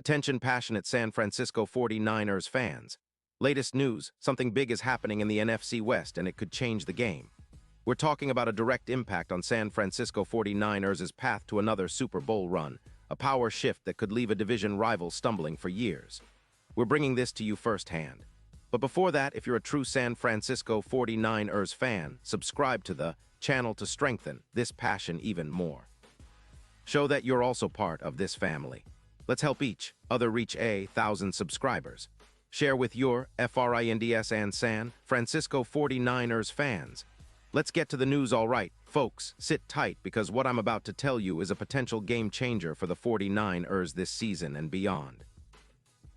Attention passionate San Francisco 49ers fans. Latest news, something big is happening in the NFC West and it could change the game. We're talking about a direct impact on San Francisco 49ers' path to another Super Bowl run, a power shift that could leave a division rival stumbling for years. We're bringing this to you firsthand. But before that, if you're a true San Francisco 49ers fan, subscribe to the channel to strengthen this passion even more. Show that you're also part of this family. Let's help each other reach 1,000 subscribers. Share with your FRINDS and San Francisco 49ers fans. Let's get to the news all right. Folks, sit tight because what I'm about to tell you is a potential game changer for the 49ers this season and beyond.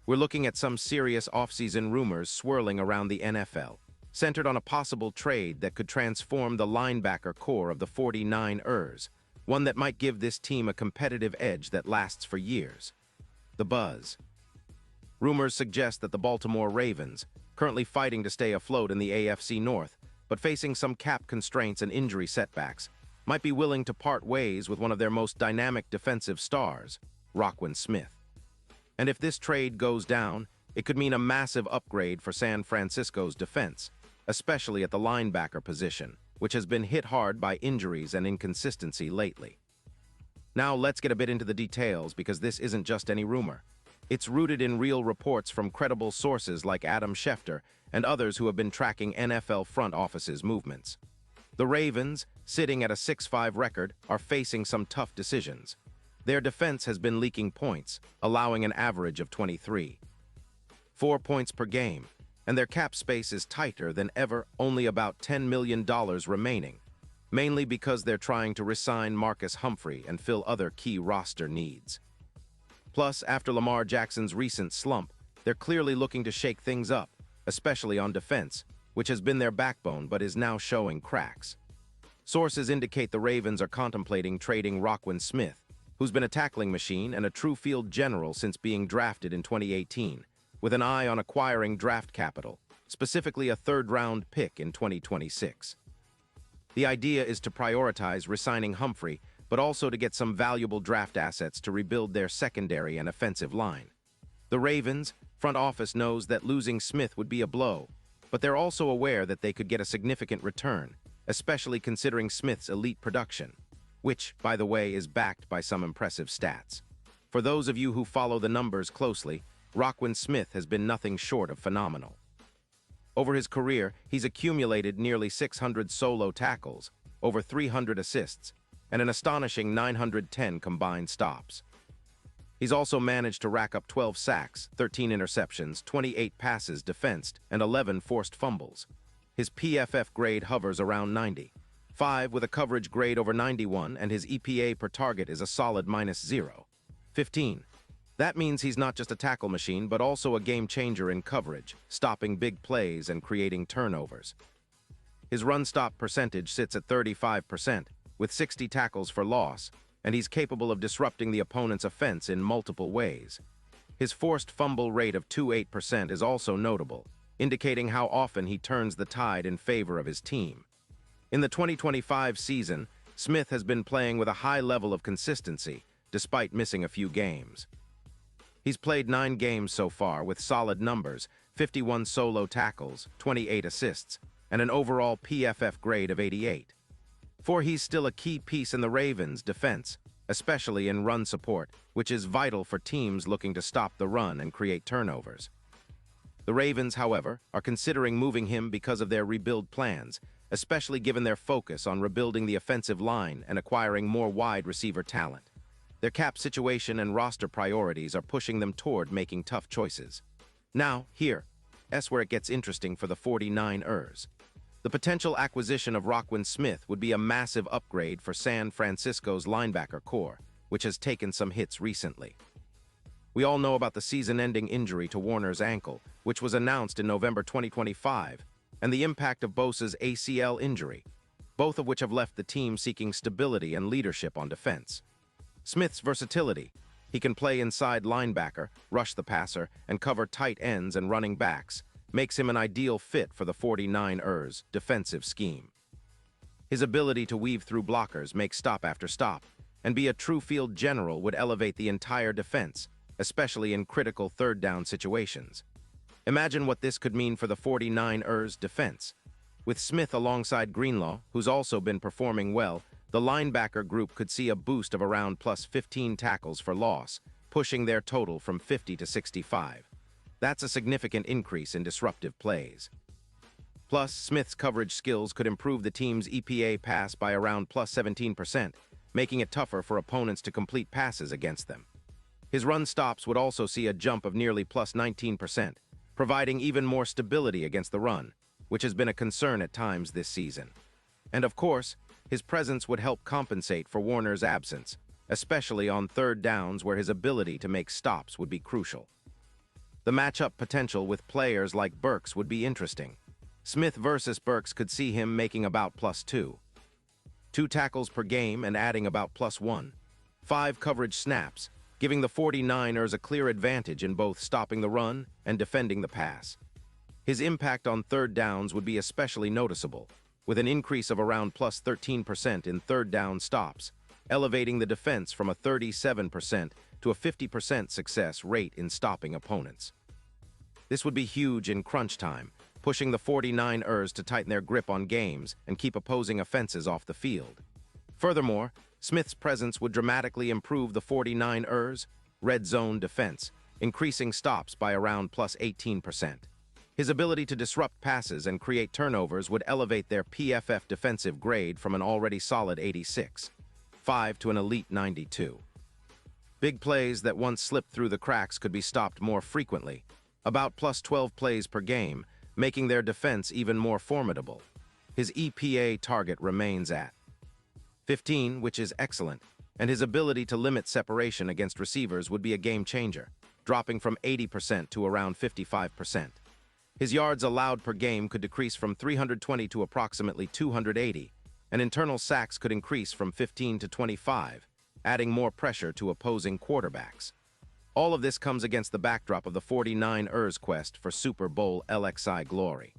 We're looking at some serious offseason rumors swirling around the NFL, centered on a possible trade that could transform the linebacker core of the 49ers, one that might give this team a competitive edge that lasts for years. The buzz. Rumors suggest that the Baltimore Ravens, currently fighting to stay afloat in the AFC North, but facing some cap constraints and injury setbacks, might be willing to part ways with one of their most dynamic defensive stars, Roquan Smith. And if this trade goes down, it could mean a massive upgrade for San Francisco's defense, especially at the linebacker position, which has been hit hard by injuries and inconsistency lately. Now let's get a bit into the details because this isn't just any rumor. It's rooted in real reports from credible sources like Adam Schefter and others who have been tracking NFL front offices' movements. The Ravens, sitting at a 6-5 record, are facing some tough decisions. Their defense has been leaking points, allowing an average of 23. 4 points per game, and their cap space is tighter than ever, only about $10 million remaining, mainly because they're trying to re-sign Marcus Humphrey and fill other key roster needs. Plus, after Lamar Jackson's recent slump, they're clearly looking to shake things up, especially on defense, which has been their backbone but is now showing cracks. Sources indicate the Ravens are contemplating trading Roquan Smith, who's been a tackling machine and a true field general since being drafted in 2018, with an eye on acquiring draft capital, specifically a third-round pick in 2026. The idea is to prioritize re-signing Humphrey, but also to get some valuable draft assets to rebuild their secondary and offensive line. The Ravens' front office knows that losing Smith would be a blow, but they're also aware that they could get a significant return, especially considering Smith's elite production, which, by the way, is backed by some impressive stats. For those of you who follow the numbers closely, Roquan Smith has been nothing short of phenomenal. Over his career, he's accumulated nearly 600 solo tackles, over 300 assists, and an astonishing 910 combined stops. He's also managed to rack up 12 sacks, 13 interceptions, 28 passes defensed, and 11 forced fumbles. His PFF grade hovers around 90, 5 with a coverage grade over 91, and his EPA per target is a solid -0. 15. That means he's not just a tackle machine, but also a game-changer in coverage, stopping big plays and creating turnovers. His run-stop percentage sits at 35%, with 60 tackles for loss, and he's capable of disrupting the opponent's offense in multiple ways. His forced fumble rate of 28% is also notable, indicating how often he turns the tide in favor of his team. In the 2025 season, Smith has been playing with a high level of consistency, despite missing a few games. He's played 9 games so far with solid numbers, 51 solo tackles, 28 assists, and an overall PFF grade of 88. For he's still a key piece in the Ravens' defense, especially in run support, which is vital for teams looking to stop the run and create turnovers. The Ravens, however, are considering moving him because of their rebuild plans, especially given their focus on rebuilding the offensive line and acquiring more wide receiver talent. Their cap situation and roster priorities are pushing them toward making tough choices. Now, that's where it gets interesting for the 49ers. The potential acquisition of Roquan Smith would be a massive upgrade for San Francisco's linebacker core, which has taken some hits recently. We all know about the season-ending injury to Warner's ankle, which was announced in November 2025, and the impact of Bosa's ACL injury, both of which have left the team seeking stability and leadership on defense. Smith's versatility. He can play inside linebacker, rush the passer, and cover tight ends and running backs, makes him an ideal fit for the 49ers' defensive scheme. His ability to weave through blockers, make stop after stop, and be a true field general would elevate the entire defense, especially in critical third down situations. Imagine what this could mean for the 49ers defense. With Smith alongside Greenlaw, who's also been performing well, the linebacker group could see a boost of around plus 15 tackles for loss, pushing their total from 50 to 65. That's a significant increase in disruptive plays. Plus, Smith's coverage skills could improve the team's EPA pass by around plus 17%, making it tougher for opponents to complete passes against them. His run stops would also see a jump of nearly plus 19%, providing even more stability against the run, which has been a concern at times this season. And of course, his presence would help compensate for Warner's absence, especially on third downs where his ability to make stops would be crucial. The matchup potential with players like Burks would be interesting. Smith versus Burks could see him making about plus 2 tackles per game and adding about plus 1, 5 coverage snaps, giving the 49ers a clear advantage in both stopping the run and defending the pass. His impact on third downs would be especially noticeable, with an increase of around plus 13% in third down stops, elevating the defense from a 37% to a 50% success rate in stopping opponents. This would be huge in crunch time, pushing the 49ers to tighten their grip on games and keep opposing offenses off the field. Furthermore, Smith's presence would dramatically improve the 49ers' red zone defense, increasing stops by around plus 18%. His ability to disrupt passes and create turnovers would elevate their PFF defensive grade from an already solid 86.5 to an elite 92. Big plays that once slipped through the cracks could be stopped more frequently, about plus 12 plays per game, making their defense even more formidable. His EPA target remains at 15, which is excellent, and his ability to limit separation against receivers would be a game changer, dropping from 80% to around 55%. His yards allowed per game could decrease from 320 to approximately 280, and internal sacks could increase from 15 to 25, adding more pressure to opposing quarterbacks. All of this comes against the backdrop of the 49ers' quest for Super Bowl LXI glory.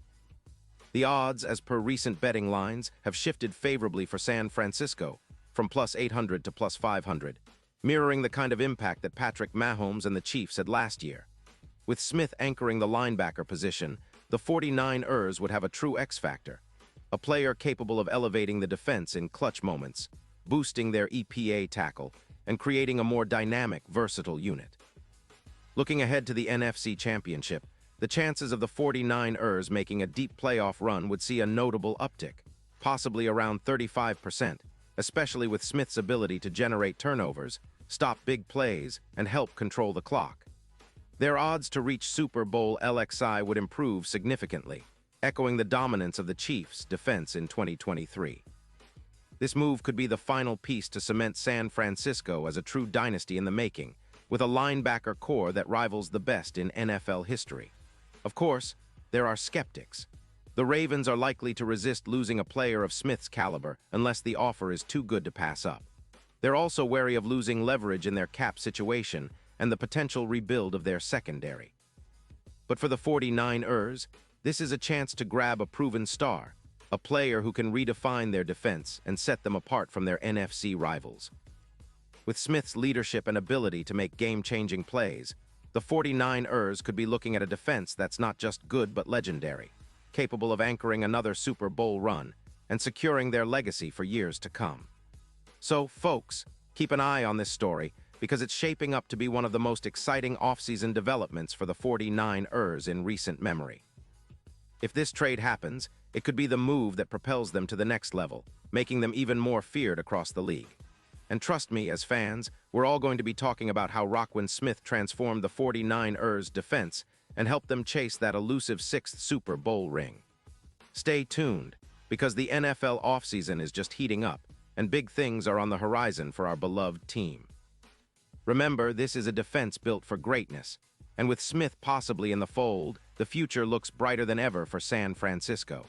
The odds, as per recent betting lines, have shifted favorably for San Francisco, from plus 800 to plus 500, mirroring the kind of impact that Patrick Mahomes and the Chiefs had last year. With Smith anchoring the linebacker position, the 49ers would have a true X-factor, a player capable of elevating the defense in clutch moments, boosting their EPA tackle, and creating a more dynamic, versatile unit. Looking ahead to the NFC Championship, the chances of the 49ers making a deep playoff run would see a notable uptick, possibly around 35%, especially with Smith's ability to generate turnovers, stop big plays, and help control the clock. Their odds to reach Super Bowl LXI would improve significantly, echoing the dominance of the Chiefs' defense in 2023. This move could be the final piece to cement San Francisco as a true dynasty in the making, with a linebacker core that rivals the best in NFL history. Of course, there are skeptics. The Ravens are likely to resist losing a player of Smith's caliber unless the offer is too good to pass up. They're also wary of losing leverage in their cap situation and the potential rebuild of their secondary. But for the 49ers, this is a chance to grab a proven star, a player who can redefine their defense and set them apart from their NFC rivals. With Smith's leadership and ability to make game-changing plays, the 49ers could be looking at a defense that's not just good but legendary, capable of anchoring another Super Bowl run and securing their legacy for years to come. So, folks, keep an eye on this story because it's shaping up to be one of the most exciting offseason developments for the 49ers in recent memory. If this trade happens, it could be the move that propels them to the next level, making them even more feared across the league. And trust me, as fans, we're all going to be talking about how Roquan Smith transformed the 49ers' defense and helped them chase that elusive 6th Super Bowl ring. Stay tuned, because the NFL offseason is just heating up, and big things are on the horizon for our beloved team. Remember, this is a defense built for greatness, and with Smith possibly in the fold, the future looks brighter than ever for San Francisco.